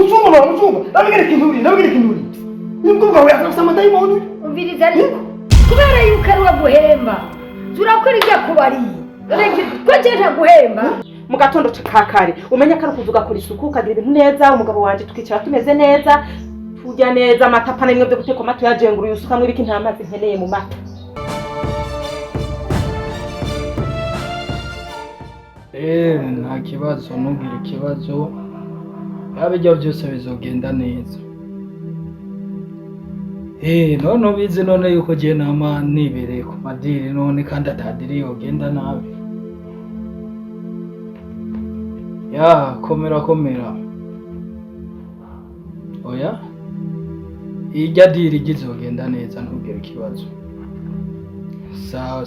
umusungu nabigere kinduri nimkuvuga we afasa amadayimoni umviriza ariko kubera yuko ari waguhemba turakora ibyo kubariye rege ko cyeje guhemba mu gatondo kakare umenya ko ari kuvuga kuri isuku kagira ibintu neza umugabo wanje tukicara tumeze neza tujya neza amatapa n'imwe byo guteka amato yajenguruye usukamwe ibiki nta mazi nkeneye mu mata. Nta kibazo ntugire ikibazo abijya byose bizogenda neza. None ubizi none yuko giye nama nibereye ku madiri none kandi atadiri yogenda nabi. Komera oya ijya diri gizogenda neza ntugire ikibazo. Sawa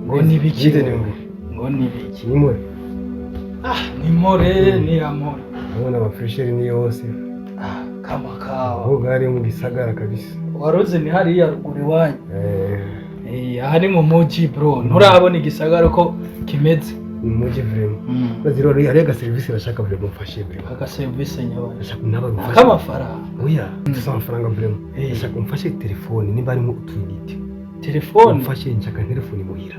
ngo nibiki nimore nimore ni amore abona abafresheri ni yose kama kawa aho gari mu gisagara kabisa waroze ni hariya ruguru wanyu aha ni mu muji bro nturabona igisagara ko kimeze mu muji vrema baziro ari aga service bashaka vrema mfashe vrema aga service nyabana bashaka n'abagufasha k'amafaranga oya ndasaba amafaranga vrema bashaka mfashe telefone nimba ari mu utunite telefone mfashe nshaka telefone muhira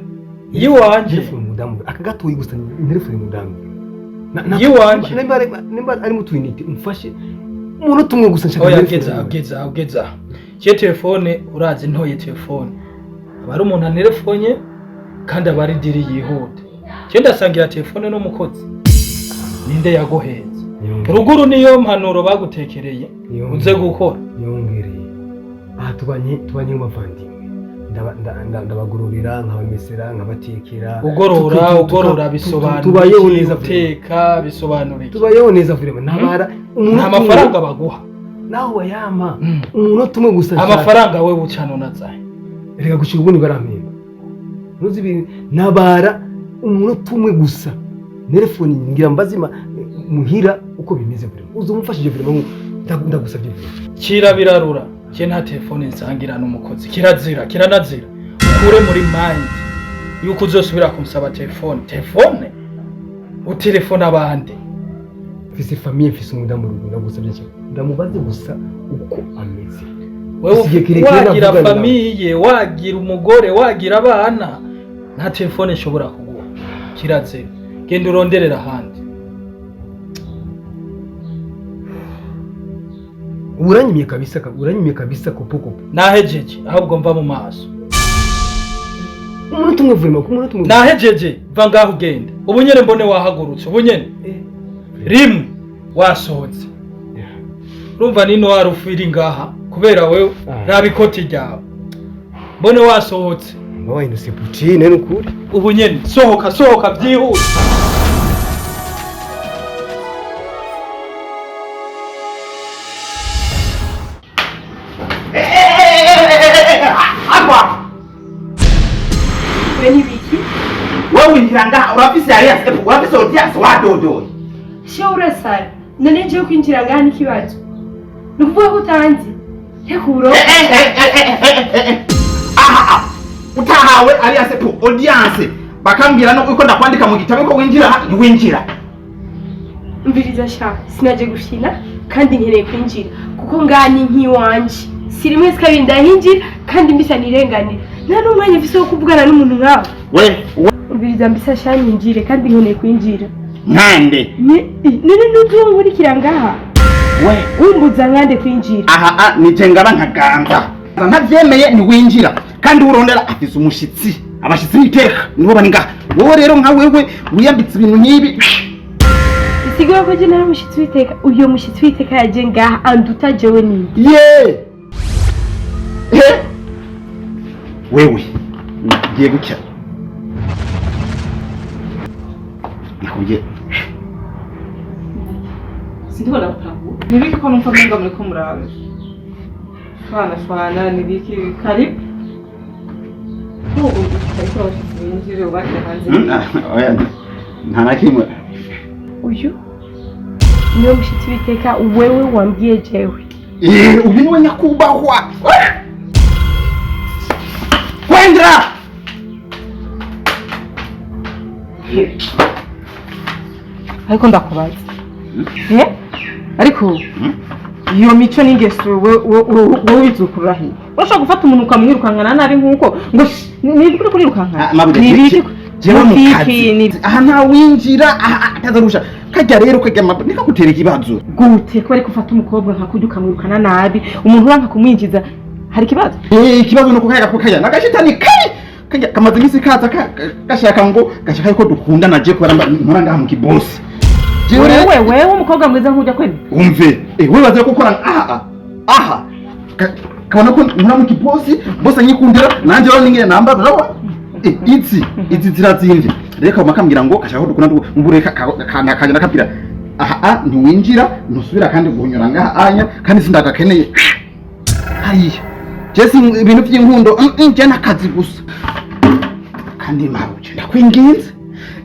yiwanje telefone mudamu akagatoyi gusa telefone mudamu yiwanje nimba ari mu tunite mfashe umuntu tumwe gusa nshaka geza cye telefone urazi ntoye telefone abari umuntu anerefonye kandi abari diri yihuta cye ndasangira telefone no mukozi ninde yagohenze ruguru niyo mpanuro bagutekereye uze gukora yongereye aha tubanye mu bavandimwe ndabagororera nkabamesera nkabatekera ugorora bisobanura tubayeho neza guteka bisobanura iki tubayeho neza vrema ntabara nta mafaranga baguha naho wayama umuntu tumwe gusa amafaranga we bucano nazaye reka gushika ubundi barampemba nuzi nabara umuntu tumwe gusa telefone ngira mbazima muhira uko bimeze vrema uzumufashije vrema ndagusabye vrema kira birarura cye nta telefone nsangira n'umukozi kirazira kiranazira ukure muri mind yuko uzosubira kumusaba telefone utelefone abandi mfise famille mfise umudamu rugo ndagusabye cyo ndamubaze gusa uko ameze wewe wagira famille wagira umugore wagira abana nta telefone nshobora kuguha kirazira genda uronderera ahandi uranyimye kabisa kopo nahejeje ahubwo mva mu maso umuntu tumwe vrema ku muntu tumwe nahejeje va ngaho ugende ubunyene mbone wahagurutse ubunyene rimwe wasohotse urumva nino warufiri ngaha kubera wewe rabikoti ryawe mbone wasohotse wahindutse Putin n'ukuri ubunyene sohoka byihuse wewe winjiranga urafise hariya step urafise audience wadodoye sho urasara none je kwinjira ngani kibazo nukuvuga ko utanzi tekuro utahawe hariya step audience bakambwira no uko ndakwandika mu gitabo ko winjira umviriza sha sinaje gushina kandi nkereye kwinjira kuko ngani nkiwanje sirimwe sikabinda hinjira kandi mbisa nirenganira nta n'umwanya mfise wo kuvugana n'umuntu nkawe umviriza mbisa sha ninjire kandi nkeneye kwinjira nkande none n'uwo nkurikira ngaha umbuza nkande kwinjira nije ngaba nkaganga ntavyemeye ni winjira kandi urondera afise umushitsi abashitsi biteka nibo bani ngaha wowe rero nka wewe wiyambitse ibintu nk'ibi isigura ko je nari umushitsi witeka uyo mushitsi witeka yaje ngaha anduta jewe ni wewe ngiye gucya nakubye sindibona utabu nibiki ko numva mwenga muri ko murabe shwana nibiki karibu nta na kimwe uyu niyo mushitsi witeka wewe wambwiye jewe uyu niwe nyakubahwa kwendera ariko ndakubaza ariko iyo mico n'ingeso wowe ubizukura he urashobora gufata umuntu ukamwirukankana nabi nk'uko ngo ni kuri kurirukankana ni ibiki jewe mu kazi aha nta winjira atazarusha kajya rero kajya nikagutera ikibazo gute ko ariko ufata umukobwa nkakujya ukamwirukana nabi umuntu uranka kumwinjiza hari ikibazo ikibazo nuko kajya nagashitani kajya kamaze imisi kaza gashaka ngo gashaka yuko dukundana je kubara nkora ngaha mu kibosi wewe umukobwa mwiza nkujya kweli umve wewe baze gukora aha kabona ko nkora mu kibosi boss anyikundira nanje rero ninge namba rawa izi zirazimvye reka makambira ngo kashaka dukundana mbureka kanya nakabira aha ntiwinjira ntusubira kandi guhunyura ngaha anya kandi sindagakeneye hariya jesi ibintu by'inkundo nje nakazi gusa kandi mabuje ndakwinginze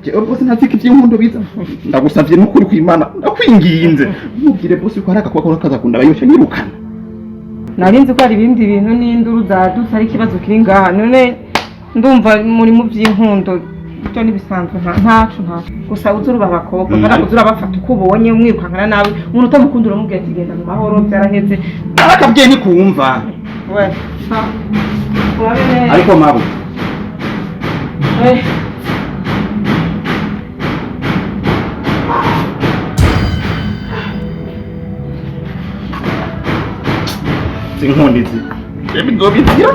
jewe rwose ntazika iby'inkundo biza ndagusavye n'ukuri kw'Imana ndakwinginze ntubwire bose ko haraka kwa kaza kunda bayoshe nirukana narinzi ko hari ibindi bintu n'induru zadutse ari ikibazo kiri ngaha none ndumva muri mu by'inkundo byo nibisanzwe ntacu gusa uzuru babakobwa kandi uzuru abafata uko ubonye umwirukankana nawe umuntu utamukundira umubwira ati genda mu mahoro byaraheze arakabwiye nikumva we ariko mabo sinkundizi bizobigira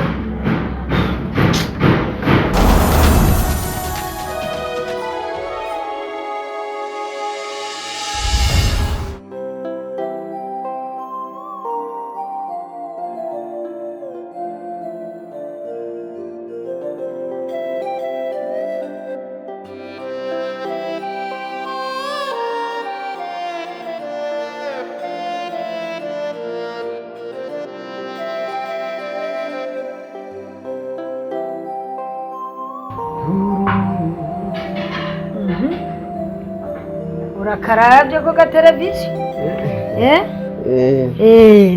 urakarabye ko gateleviziyo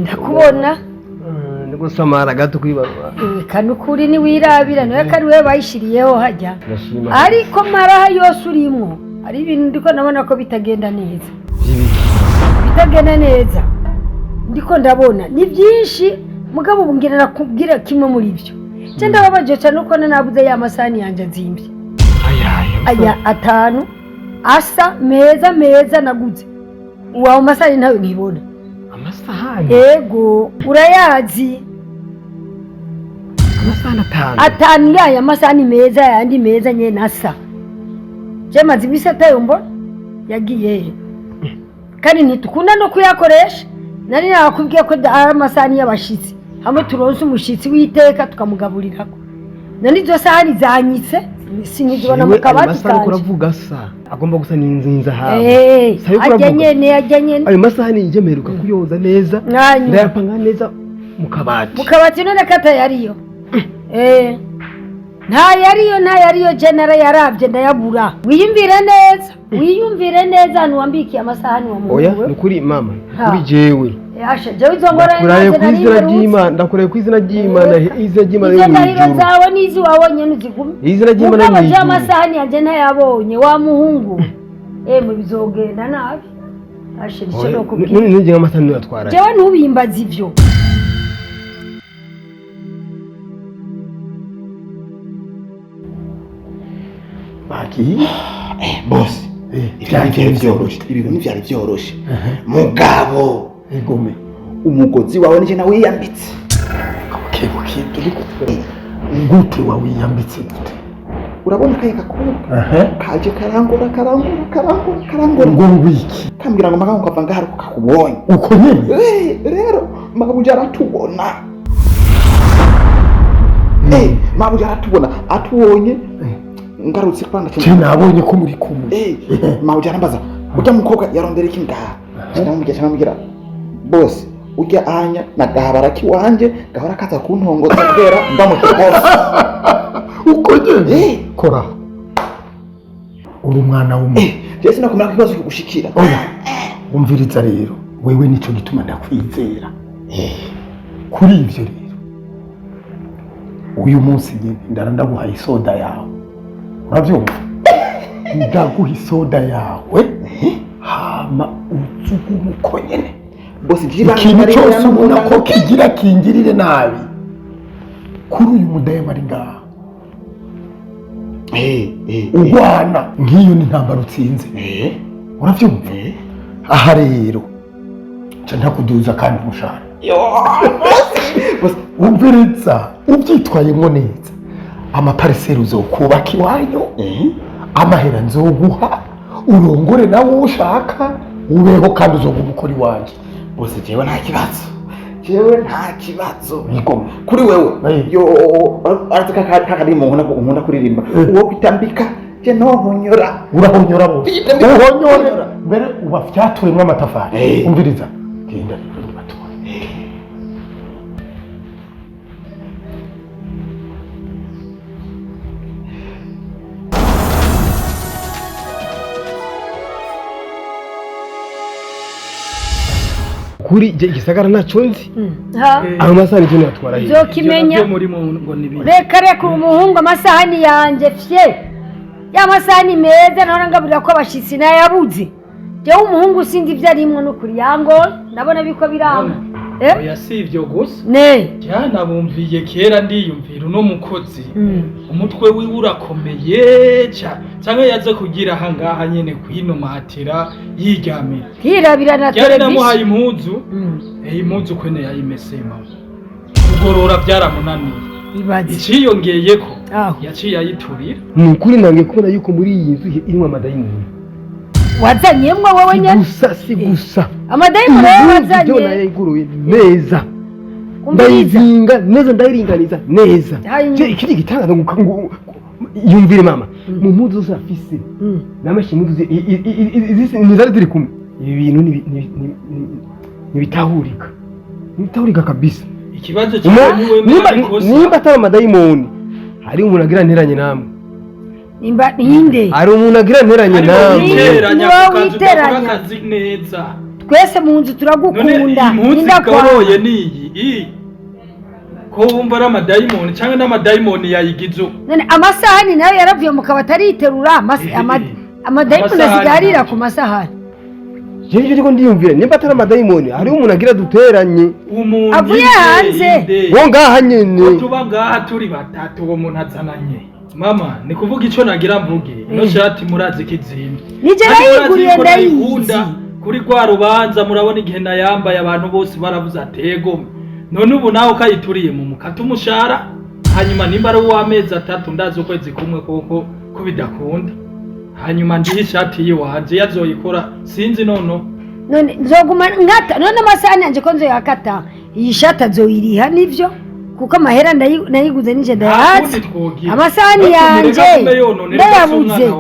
ndakubona ndigusamara gato kwibarwa kandi ukuri niwirabira nawe kari we bayishiriyeho hajya ariko maraha yose urimo ari ibintu ndiko nabona ko bitagenda neza ndiko ndabona ni byinshi mugabo ubungira nakubwira kimwe muri byo cyo ndababaje cyane uko nabuze ya masani yanje nzimbye aya 5 asa meza naguze uwawe masani ntawe nkibona amasahani ego urayazi amasahani 5 ya masani meza yandi meza nye nasa mazi bisata yombo yagiye kandi ntitukunda no kuyakoresha nari nakubwiye ko ari amasahani y'abashitsi hamwe turonse umushitsi witeka tukamugaburirako nani zo sahani zanyitse sinigibona mu kabati kandi kuravuga sa agomba gusa n'inzinza hawe ajya nyene ayo masahani njemeruka kuyoza neza ndayapanga neza mu kabati none kata yariyo nta yariyo genera yarabye ndayabura wiyumvire neza hano wambikiye amasahani wa oya nukuri mama kuri jewe yasha jewe izongora ndakureye ku izina ry'Imana izina ry'Imana yo mu ijuru zawe nizi wabonye nuzigume izina ry'Imana yo mu ijuru amasahani yanje ntayabonye wa muhungu mu bizogenda nabi ashe nicyo nokubwira nje amasahani yatwara jewe ntubimbaza ivyo baki boss ibintu byari byoroshe mugabo egome umugozi wawe nije nawe yambitse buke gute wawe yambitse gute urabona kaya gakobwa kaje karangura ngo wiki kambira ngo magango kava ngahari kakubonye uko nyene rero mabuja aratubona mabuja aratubona atubonye ngarutse kwanga cyane nabonye ko muri kumwe mabuja arambaza ujya mukobwa yarondera iki ngaha namubwira boss ujya anya na gahabara kiwanje gahora kaza kuntongoza kubera ndamukikoza uko nyene kora uri umwana w'umuntu Jesi nakumara kibazo kigushikira oya umviriza rero wewe nico gituma ndakwizera kuri ivyo rero uyu munsi nyene ndaguha isoda yawe uravyumva ndaguha isoda yawe hama uzugume uko nyene bosi ikintu cyose ubona ko kigira kingirire nabi kuri uyu mudayima ari ngaha urwana nk'iyo ni intambara utsinze urabyumva aha rero nca ntakuduza kandi umushahara umviriza ubyitwayemo neza amapariseri uzokubaka iwanyu amahera nzoguha urongore nawe uwo ushaka ubeho kandi uzoguma ukora iwanjye bose jewe nta kibazo kuri wewe yo arataka kakadirimbo nkunda kuririmba uwo kwitambika je nohonyora urahonyora bose uhonyore mbere uba fyaturemwo amatafari umviriza genda kuri igisagara ntacyo nzi aho masaha ni kintu batwara hirya kimenya reka umuhungu amasahani yanjye fye ya masahani meza naho ngaburira ko abashitsi nayabuze jewe umuhungu sindi ibyo arimwo n'ukuri yango ndabona biko biranga oya si ibyo gusa jana bumviye kera ndiyumvira uno mukozi umutwe wiwe urakomeye cyangwa yaze kugira aha ngaha nyene kwinomatira yiryamira hirabira na televiziyo namuhaye impuzu impuzu kwene yayimesema kugorora byaramunaniye iciyongeyeko yaciye ayiturira ni ukuri nange kubona yuko muri iyi nzu irimo amadayimoni wazanyemwe wowe nyene si gusa amadayimoni wazanye byo nayiguruye neza ndayizinga neza ndayiringaniza neza ikindi gitangaza ngo yumvire mama mu mpuzu zose afise n'amashi impuzu nizari ziri kumwe ibi bintu ntibitahurika kabisa ikibazo nimba atari amadayimoni hari umuntu agira nteranye namwe ninde hari umuntu agira nteranye namwe akazi neza twese mu nzu turagukunda ndakoroye niyi ko wumva ari amadayimoni cyangwa n'amadayimoni yayigizo none amasahani nayo yaravuye mu kabati ariterura amadayimoni azigarira ku masahani jeje riko ndiyumvira nimba atari amadayimoni hari umuntu agira duteranye avuye hanze wo ngaha nyene tuba ngaha turi batatu uwo muntu azananye mama ni kuvuga ico nagira mvuge no shati murazi kizimbi nije nayiguriye ndayizi kuri kwa rubanza murabona igihe nayambaye abantu bose baravuze atego none ubu nawe ukayituriye mu mukata umushara hanyuma nimba ari uw'amezi 3 ndazi ukwezi kumwe koko ko bidakunda hanyuma ndiye ishati yiwanje yazoyikora sinzi none nzoguma ngata none amasahani yanje ko nzoyakata iyi shati azoyiriha nivyo kuko amahera nayiguze nije ndayazi amasahani yanje ndayabuze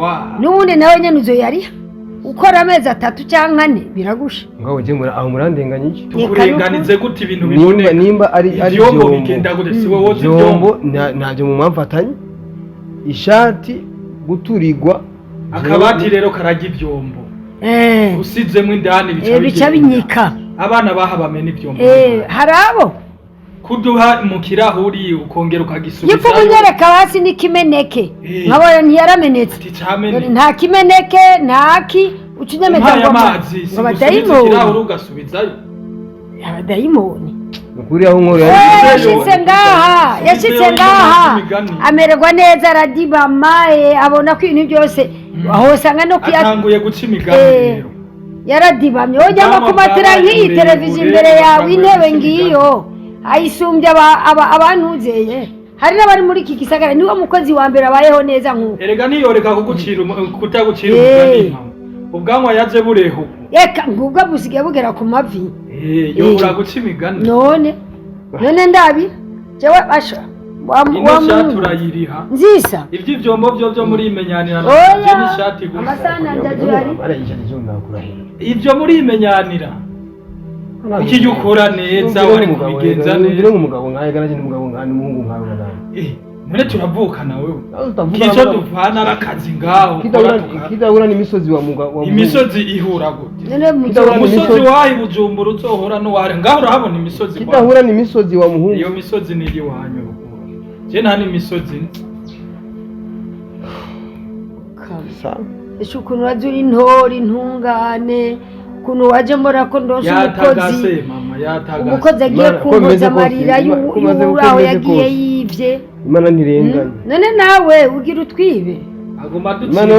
n'ubundi nawe nyene uzoyariha ukora amezi 3 cyangwa 4 biragusha ngaho je aho murandenganya iki tukurenganize gute ibintu bibone nimba ari byombo bigenda gute siwe woze byombo ntaje mu mwamfatanye ishati guturigwa akabati rero karagi ibyombo usizemo indani bica binyika abana baha bamena ibyombo harabo kuduha mu kirahuri ukongera ukagisubiza yifu munyereka hasi n'ikimeneke nkabona ntiyaramenetse nta kimeneke ntaki ucinyemeza ngo abadayimoni kirahuri ugasubizayo abadayimoni ukuri aho nkoro yashitse ngaha amererwa neza aradibama abona ko ibintu byose aho usanga no atanguye guca imigani rero yaradibamye wojyamo kumatira nk'iyi televiziyo imbere yawe intebe ngiyo ayisumbye abantuzeye hari n'abari muri iki gisagara niwo mukozi wa mbere abayeho neza nk'uko erega niyoreka kutagucira umugani ubwanwa yaje bureho eka ngubwo busigaye bugera ku mavi yo uraguca imigani none ndabi jewe basha turayiriha nzisa iby'ibyombo byo muri imenyanira n'ishati gusa amasana ndajari ibyo muri imenyanira iki ukora neza wari kubigenza neza umugabo nkaye garaje n'umugabo nkani umuhungu nkawe nani none turavukana wewe kico duvana arakazi ngaho kidahura n'imisozi wa mugabo imisozi ihura gute umusozi wahi Bujumbura uzohora no ware ngaho urahabona imisozi kidahura n'imisozi wa muhungu iyo misozi niri wanyu je nta n'imisozi sa ese ukuntu waje uri intore intungane ukuntu waje mbona ko ndonse umukozi umukozi agiye kumpoza amarira y'uraho yagiye yivye Imana ntirenganya none nawe ugira utwibe Imana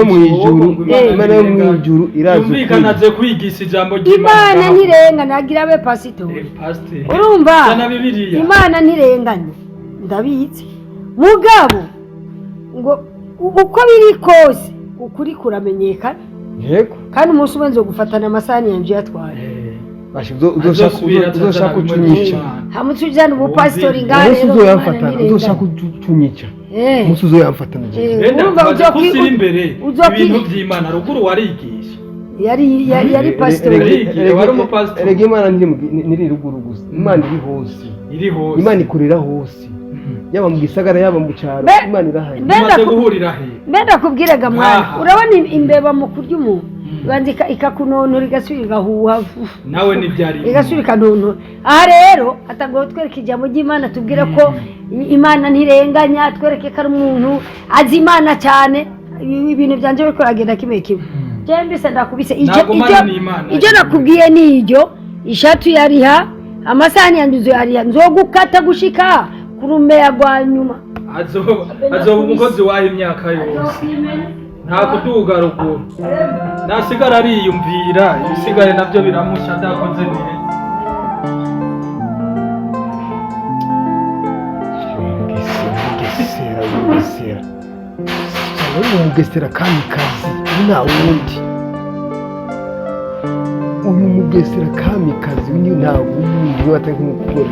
yo mwijuru irazi yumvikana aje kwigisha ijambo Imana ntirenganya agira abe pasitori urumva Imana ntirenganya ndabizi mugabo ngo uko biri kose ukuri kuramenyekana yego kandi umunsi umwe nzogufatana amasahani yanje yatwaye uzoshaka kutunyica hamutse ujyana ubupasitori ngahe rero uzoyamfatana uzoshaka kutunyica umunsi uzoyamfatana urumva uzokwishyira imbere ibintu by'Imana ruguru warigisha yari pasitori wari umupasitori erega Imana ntiri ruguru gusa Imana iri hose Imana ikorera hose yaba mu gisagara yaba mu cyaro Imana irahari maze guhurira he mbenda kubwiraga mwana urabona imbeba mu kurya umuntu bandika ikakunonora igasubira igahuha nawe nibyari igasubira ikanonora aha rero atago twereka ijambo ry'Imana tubwire ko Imana ntirenganya twereke ko ari umuntu azi Imana cyane ibintu byanje biko ragenda kimwe je mbese ndakubise icyo nakubwiye nijyo ishatu yariha amasahani yanduzo yariha nzogukata gushika kurumea gwa nyuma azoba umukozi waho imyaka yose nta kuduga ruguru nasigara ariyumvira ibisigare nabyo biramusha adakoze neza umugesera kamikazi nta wundi uyu mugesera kamikazi nta wundi watanga kumukora